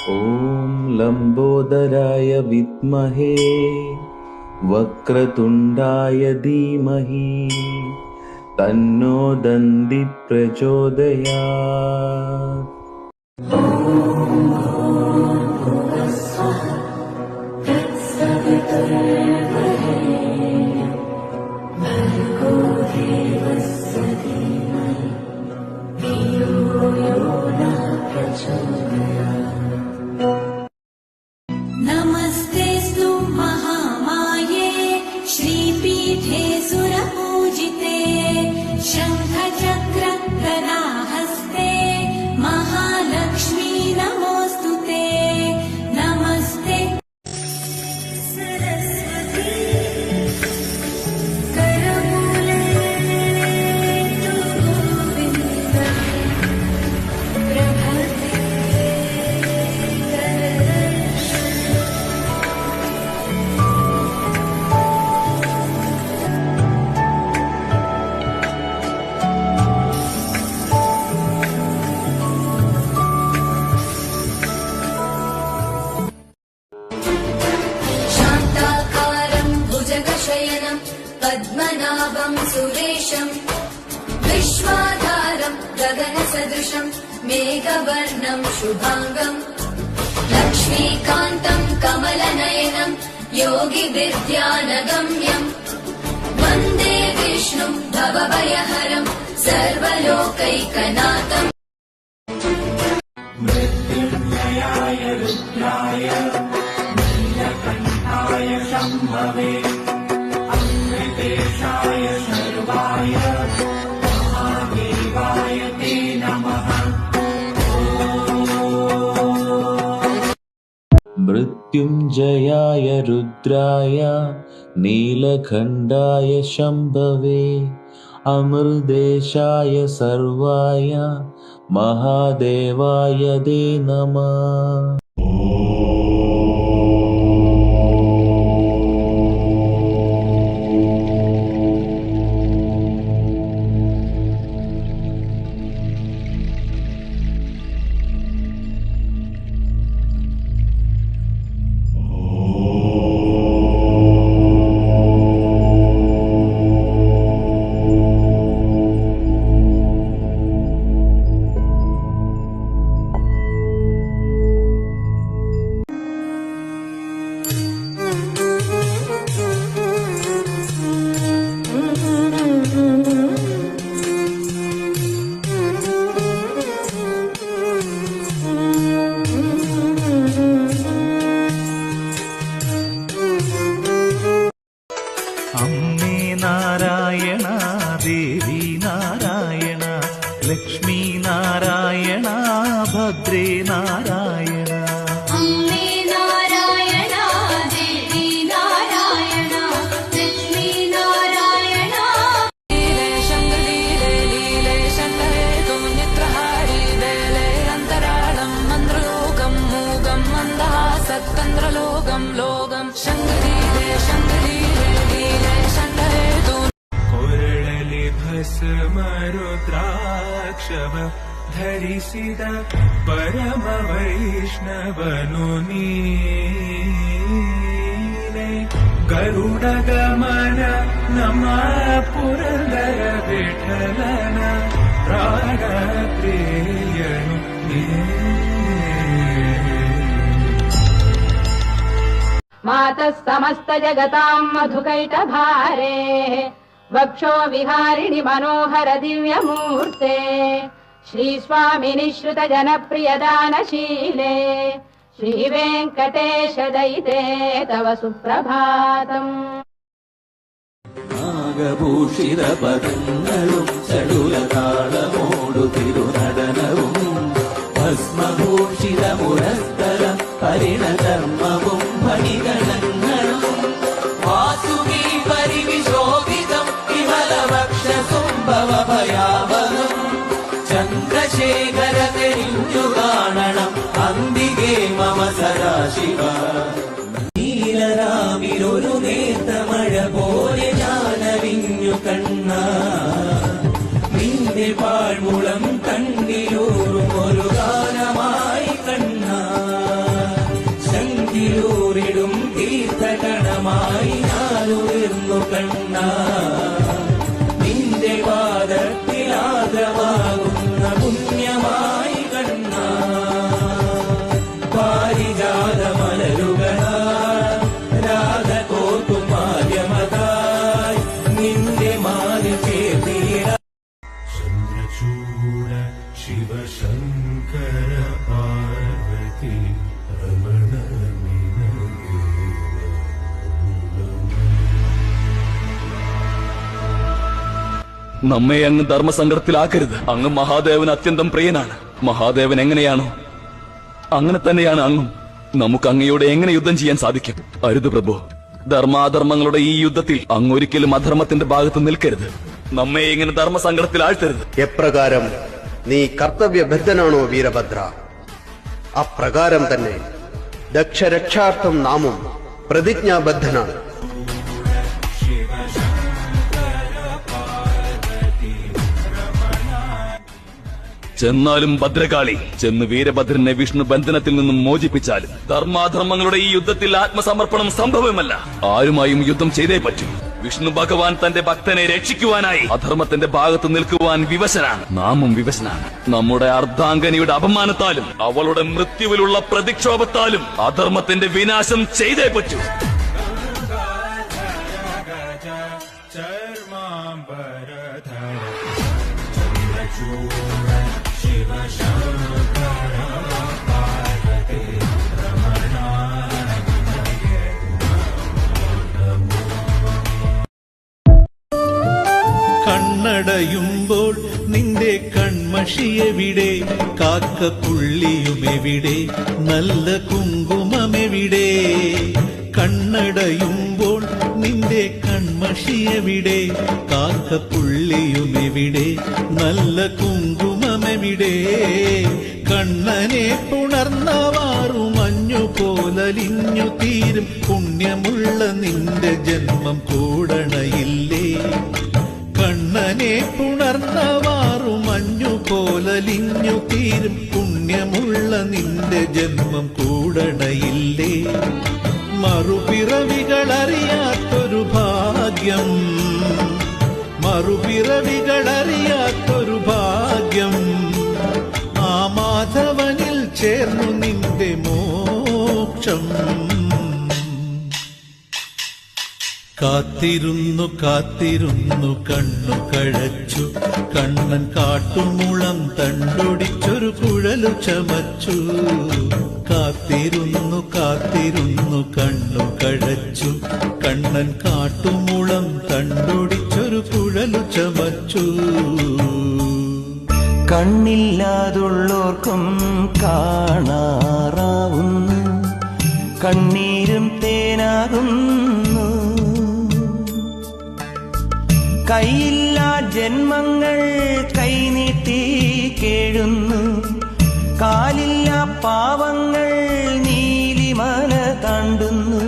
ॐ लम्बोदराय विद्महे वक्रतुण्डाय धीमहि तन्नो दन्ति प्रचोदयात्। नमस्तेस्तु महामाये श्रीपीठे सुरपूजिते शङ्खचक्र गदाहस्ते महालक्ष्मी नमोऽस्तुते। नमस्ते सरस्वती करमूले गोविन्द प्रभते पद्मनाभं सुरेशं विश्वाधारं गगनसदृशं मेघवर्णं शुभाङ्गं लक्ष्मीकान्तं कमलनयनं योगिविद्यानगम्यं वन्दे विष्णुं भवभयहरं सर्वलोकैकनाथम्। मृत्युञ्जयाय रुद्राय नीलकण्ठाय शम्भवे अमृतेशाय सर्वाय महादेवाय ते नमः। मृत्युञ्जयाय रुद्राय नीलकण्ठाय शम्भवे अमृतेशाय सर्वाय महादेवाय ते नमः। അമ്മേ നാരായണ, ദേവി നാരായണ, ലക്ഷ്മി നാരായണ, ഭദ്രേ നാരായണ. അമ്മേ നാരായണ, ദേവി നാരായണ, ലക്ഷ്മി നാരായണ. ലീലേ ശങ്കരീലേ ലീലേ ശങ്കരേതും നിത്രഹാരി ദേലേ അന്തരാളം മന്ത്രലോകം മൂകം മന്ദഹാസത്തന്ത്രലോകം ലോകം ശങ്കരീലേ ശങ്കരീലേ ലീലേ ശങ്കരേതും. ಕೊರಳಲಿ ಭಸ್ಮ ರುದ್ರಾಕ್ಷವ ಧರಿಸಿದ ಪರಮ ವೈಷ್ಣವನು ನೀನೆ. ಗರುಡ ಗಮನ ನಮ ಪುರಂದರ ವಿಠಲನ ಪ್ರಾಣ ಪ್ರಿಯನು मातः समस्त जगतां मधुकैटभारे वक्षो विहारिणि मनोहर दिव्यमूर्ते श्रीस्वामिनि श्रुत जनप्रियदानशीले श्रीवेङ्कटेश दयिते तव सुप्रभातम्. നാഗഭൂഷിത പദങ്ങളും ചടുലതാളമോടു തിരുനടനവും ഭസ്മഭൂഷിത മുരസ്തരം പരിണധർമ്മവും ഫണിഗണങ്ങളും വാസുകി പരിവിശോഭിതം വിമലവക്ഷസുംഭവ ഭയാവഹം ചന്ദ്രശേഖര തെളിഞ്ഞു കാണണം അന്തികേ മമ സദാശിവ. നീലരാവിലൊരു നേത്രമഴ പോലെ ഞാനറിഞ്ഞു കണ്ണ നിന്റെ പാഴ്മുളം കണ്ണിലൂറും ഒരു ഗാനമായി കണ്ണ. കണ്ണ നിന്റെ പാദത്തിലാദ്രമാകുന്ന പുണ്യമായി കണ്ണ പാരിജാത മലരുകളാ രാധ കോർക്കും മാധ്യമതായി നിന്റെ മാറി ചേർത്തിട ചന്ദ്രചൂഡ ശിവശങ്കര പാർവതി രമണ നമ്മെ അങ്ങ് ധർമ്മസങ്കടത്തിലാക്കരുത്. അങ്ങ് മഹാദേവന് അത്യന്തം പ്രിയനാണ്. മഹാദേവൻ എങ്ങനെയാണോ അങ്ങനെ തന്നെയാണ് അങ്ങും. നമുക്ക് അങ്ങയോട് എങ്ങനെ യുദ്ധം ചെയ്യാൻ സാധിക്കും? അരുത് പ്രഭു. ധർമാധർമ്മങ്ങളുടെ ഈ യുദ്ധത്തിൽ അങ്ങ് ഒരിക്കലും അധർമ്മത്തിന്റെ ഭാഗത്ത് നിൽക്കരുത്. നമ്മെ ഇങ്ങനെ ധർമ്മസങ്കടത്തിൽ ആഴ്ത്തരുത്. എപ്രകാരം നീ കർത്തവ്യബദ്ധനാണോ വീരഭദ്ര, അപ്രകാരം തന്നെ ദക്ഷരക്ഷാർത്ഥം നാമും പ്രതിജ്ഞാബദ്ധനാണ്. ചെന്നാലും ഭദ്രകാളി, ചെന്ന് വീരഭദ്രനെ വിഷ്ണു ബന്ധനത്തിൽ നിന്നും മോചിപ്പിച്ചാലും ധർമാധർമ്മങ്ങളുടെ ഈ യുദ്ധത്തിൽ ആത്മസമർപ്പണം സംഭവമല്ല. ആരുമായും യുദ്ധം ചെയ്തേ പറ്റൂ. വിഷ്ണു ഭഗവാൻ തന്റെ ഭക്തനെ രക്ഷിക്കുവാനായി അധർമ്മത്തിന്റെ ഭാഗത്ത് നിൽക്കുവാൻ വിവശനാണ്. നാമും വിവശനാണ്. നമ്മുടെ അർദ്ധാംഗനിയുടെ അപമാനത്താലും അവളുടെ മൃത്യുവിലുള്ള പ്രതിക്ഷോഭത്താലും അധർമ്മത്തിന്റെ വിനാശം ചെയ്തേ പറ്റൂ. കണ്ണടയുമ്പോൾ നിന്റെ കൺമഷിയെവിടെ? കാക്കപ്പുള്ളിയുമെവിടെ? നല്ല കുങ്കുമമെവിടെ? കണ്ണടയുമ്പോൾ നിന്റെ കൺമഷിയെവിടെ? കാക്കപ്പുള്ളിയുമെവിടെ? നല്ല കുങ്കുമമെവിടെ? കണ്ണനെ പുണർന്നവാറു മഞ്ഞു പോലലിഞ്ഞു തീരും പുണ്യമുള്ള നിന്റെ ജന്മം കൂടണയില്ലേ? കണ്ണനെ പുണർന്നവാറു മഞ്ഞു പോലലിഞ്ഞു തീരും പുണ്യമുള്ള നിന്റെ ജന്മം കൂടണയില്ലേ? മറുപിറവികളറിയാത്തൊരു ഭാഗ്യം, മറുപിറവികളറിയാത്തൊരു ഭാഗ്യം. ആ മാധവനിൽ ചേർന്നു നിന്റെ മോക്ഷം. കാത്തിരുന്നു കാത്തിരുന്നു കണ്ണു കഴച്ചു, കണ്ണൻ കാട്ടുമുളം തണ്ടൊടിച്ചൊരു കുഴലു ചമച്ചു. കാത്തിരുന്നു കാത്തിരുന്നു കണ്ണു കഴച്ചു, കണ്ണൻ കാട്ടുമുളം തണ്ടൊടിച്ചൊരു കുഴലു ചമച്ചു. കണ്ണില്ലാതുള്ളോർക്കും കാണാറാവുന്നു, കണ്ണീരും തേനാകുന്നു. കൈയില്ലാ ജന്മങ്ങൾ കൈനീട്ടി കേഴുന്നു, കാലില്ലാ പാവങ്ങൾ നീലിമല താണ്ടുന്നു.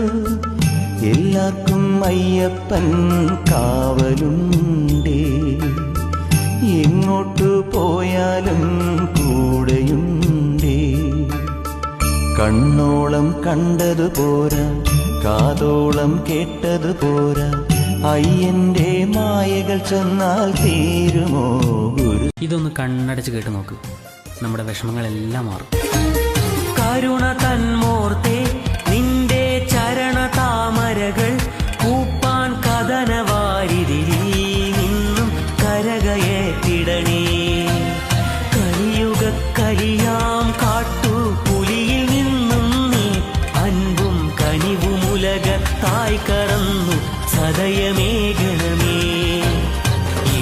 എല്ലാവർക്കും അയ്യപ്പൻ കാവലുണ്ടേ, എങ്ങോട്ടു പോയാലും കൂടെയുണ്ടേ. കണ്ണോളം കണ്ടതു പോരാ, കാതോളം കേട്ടതു പോരാ, അയ്യന്റെ മായകൾ ചെന്നാൽ തീരുമോ ഗുരു? ഇതൊന്ന് കണ്ണടച്ച് കേട്ട് നോക്ക്, നമ്മുടെ വിഷമങ്ങളെല്ലാം മാറും. കരുണ തന്മൂർത്തേ, നിന്റെ ചരണ താമരകൾ കൂപ്പാൻ കഥനവാരിതിരി നിന്നും കരകയേറ്റിടണേ. കലിയുഗ കരിയാം കാട്ടു പുലിയിൽ നിന്നും നീ അൻപും കനിവുമുലകത്തായി കറന്നു സദയമേഘണമേ.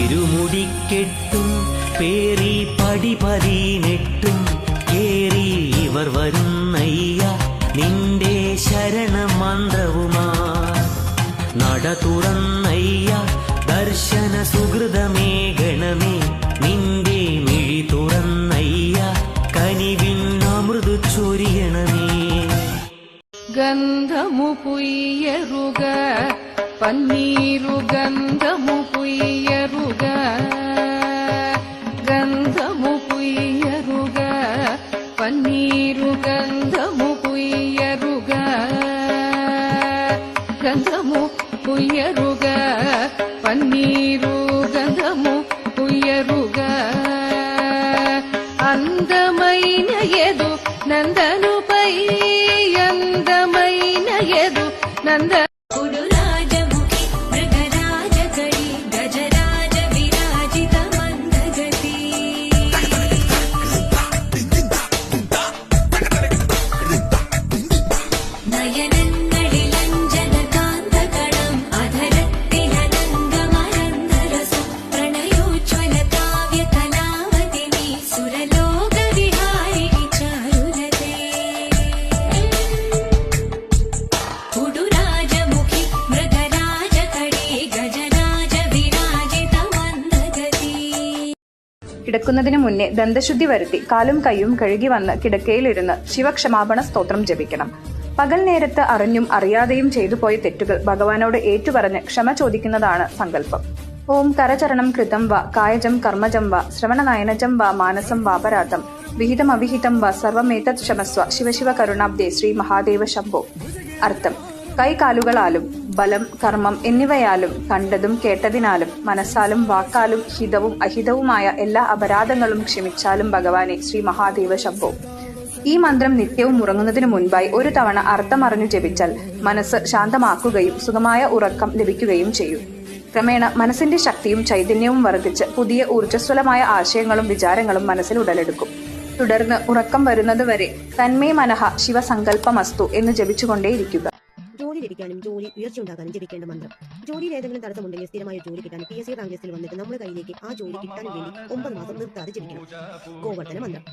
ഇരുമുടിക്കെട്ടും പേറി പടിപതിനെട്ടും കേറി ഇവർ വരുന്നയ്യ നിന്റെ ശരണമന്ത്രവുമാ. നട തുറന്നയ്യ ദർശന സുഹൃതമേഘണമേ, നിന്റെ മിഴി തുറന്നയ്യ കനിവിൻ അമൃതു ചൊരിയണമേ. ഗന്ധമു പുയ്യറുക പന്നീരു ഗന്ധമു പുയ്യറുക, ഗന്ധമു പുയ്യറുക പന്നീരു ഗന്ധമു പുയ്യറുക, ഗന്ധമു പുയ്യറുക నందనుపై అందమైనయదు నంద కుడురాజముఖి మృగరాజకడి గజరాజ విరాజిత మందగతి നയനങ്ങളിലഞ്ജന കാന്തകണം അധരത്തിലനംഗമരന്തരസം പ്രണയോജ്വല കാവ്യ കലാവതിനി സുരലോക വിഹാരിണി ചാരുലതേ കുടുരാജമുഖി മൃഗരാജകടി ഗജരാജ വിരാജിത മന്ദഗതി കിടക്കുന്നതിന് മുന്നേ ദന്തശുദ്ധി വരുത്തി കാലും കൈയും കഴുകി വന്ന് കിടക്കയിലിരുന്ന് ശിവക്ഷമാപണ സ്തോത്രം ജപിക്കണം. പകൽ നേരത്ത് അറിഞ്ഞും അറിയാതെയും ചെയ്തു പോയ തെറ്റുകൾ ഭഗവാനോട് ഏറ്റുപറഞ്ഞ് ക്ഷമ ചോദിക്കുന്നതാണ് സങ്കല്പം. ഓം കരചരണം കൃതം വ കായജം കർമ്മജം വ ശ്രവണനയനജം വ മാനസം വാപരാധം വിഹിതം അവിഹിതം വ സർവമേതത് ക്ഷമസ്വ ശിവശിവ കരുണാബ്ദേ ശ്രീ മഹാദേവ ശംഭോ. അർത്ഥം: കൈകാലുകളാലും ബലം, കർമ്മം എന്നിവയാലും കണ്ടതും കേട്ടതിനാലും മനസ്സാലും വാക്കാലും ഹിതവും അഹിതവുമായ എല്ലാ അപരാധങ്ങളും ക്ഷമിച്ചാലും ഭഗവാനെ ശ്രീ മഹാദേവ ശംഭോ. ഈ മന്ത്രം നിത്യവും ഉറങ്ങുന്നതിനു മുൻപായി ഒരു തവണ അർത്ഥമറിഞ്ഞു ജപിച്ചാൽ മനസ്സ് ശാന്തമാക്കുകയും സുഖമായ ഉറക്കം ലഭിക്കുകയും ചെയ്യും. ക്രമേണ മനസ്സിന്റെ ശക്തിയും ചൈതന്യവും വർദ്ധിച്ച് പുതിയ ഊർജ്ജസ്വലമായ ആശയങ്ങളും വിചാരങ്ങളും മനസ്സിൽ ഉടലെടുക്കും. തുടർന്ന് ഉറക്കം വരുന്നതുവരെ തന്മേ മനഃ ശിവസങ്കല്പമസ്തു എന്ന് ജപിച്ചുകൊണ്ടേയിരിക്കുക. ജോലി ലഭിക്കാനും ജോലി ഉയർച്ചയുണ്ടാകാനും ജപിക്കേണ്ട മന്ത്രം. ജോലിയിൽ ഏതെങ്കിലും തടസ്സമുണ്ടെങ്കിൽ സ്ഥിരമായ ജോലി കിട്ടാനും PSC റാങ്ക് ലിസ്റ്റിൽ വന്നിട്ട് നമ്മുടെ കയ്യിലേക്ക് ആ ജോലി കിട്ടാനും വേണ്ടി 9 മാസം നിർത്താതെ ജപിക്കണം. ഗോവർദ്ധന മന്ത്രം.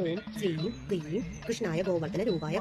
ഓം ശ്രീം ക്ലീം കൃഷ്ണായ ഗോവർദ്ധന രൂപായ